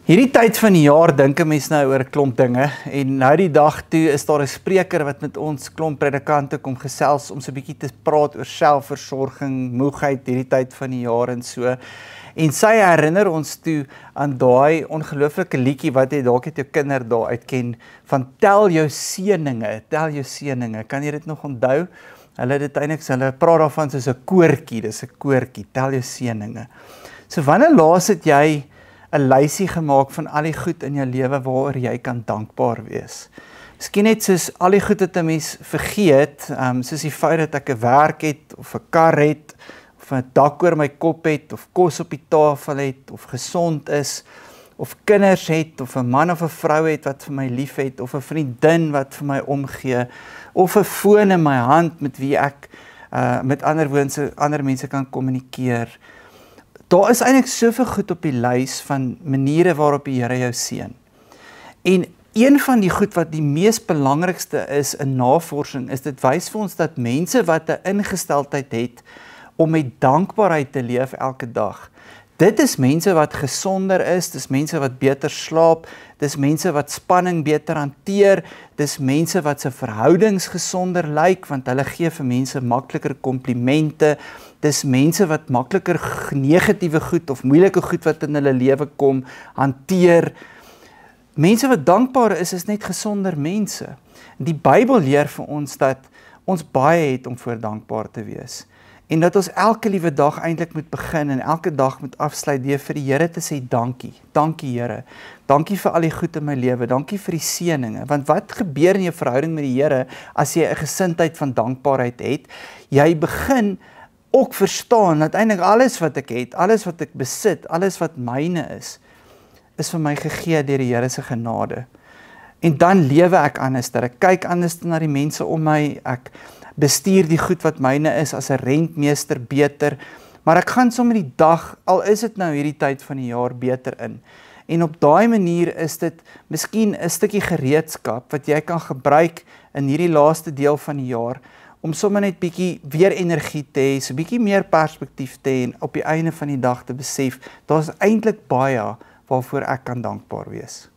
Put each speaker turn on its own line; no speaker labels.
Hierdie tyd van die jaar dink 'n mens nou oor 'n klomp dinge en nou die dag toe is daar 'n spreker wat met ons klomp predikante kom gesels om so 'n bietjie te praat oor selfversorging, moegheid hierdie tyd van die jaar en so. En sy herinner ons toe aan daai ongelooflike liedjie wat jy dalk het jou kinder daar uitken van tel jou seëninge, tel jou seëninge. Kan jy dit nog onthou? Hulle praat daarvan soos 'n koortjie, dis 'n koortjie, tel jou seëninge. So wanneer laas het jy 'n lysie gemaak van al die goed in jou lewe waaroor jy kan dankbaar wees? Miskien net soos al die goed wat 'n mens vergeet, soos die feit dat ek 'n werk het, of 'n kar het, of 'n dak oor my kop het, of kos op die tafel het, of gesond is, of kinders het, of 'n man of 'n vrou het wat vir my lief het, of 'n vriendin wat vir my omgee, of 'n foon in my hand met wie ek met ander mense kan kommunikeer. Daar is eintlik soveel goed op die lys van maniere waarop die Here jou seën. En een van die goed wat die mees belangrikste is in navorsing, is dit wys vir ons dat mense wat 'n ingesteldheid het om met dankbaarheid te leef elke dag. Dit is mense wat gesonder is, dis mense wat beter slaap, dis mense wat spanning beter hanteer, dis mense wat se verhoudings gesonder lyk, want hulle gee vir mense makliker komplimente, dis mense wat makliker negatiewe goed of moeilike goed wat in hulle lewe kom, hanteer. Mense wat dankbaar is net gesonder mense. Die Bybel leer vir ons dat ons baie het om voor dankbaar te wees. En dat ons elke liewe dag eintlik moet begin en elke dag moet afsluit deur vir die Here te sê dankie. Dankie Here. Dankie vir al die goed in my lewe. Dankie vir die seëninge. Want wat gebeur in jou verhouding met die Here as jy 'n gesindheid van dankbaarheid het? Jy begin ook verstaan dat eintlik alles wat ek het, alles wat ek besit, alles wat myne is vir my gegee deur die Here se genade. En dan lewe ek anders, dat ek kyk anders na die mense om my, ek bestuur die goed wat myne is as 'n rentmeester beter, maar ek gaan sommer die dag, al is dit nou hierdie tyd van die jaar, beter in. En op daai manier is dit miskien 'n stukkie gereedskap wat jy kan gebruik in hierdie laaste deel van die jaar, om sommer net bietjie weer energie te hê, so bietjie meer perspektief te hê en op die einde van die dag te besef, daar's eintlik baie waarvoor ek kan dankbaar wees.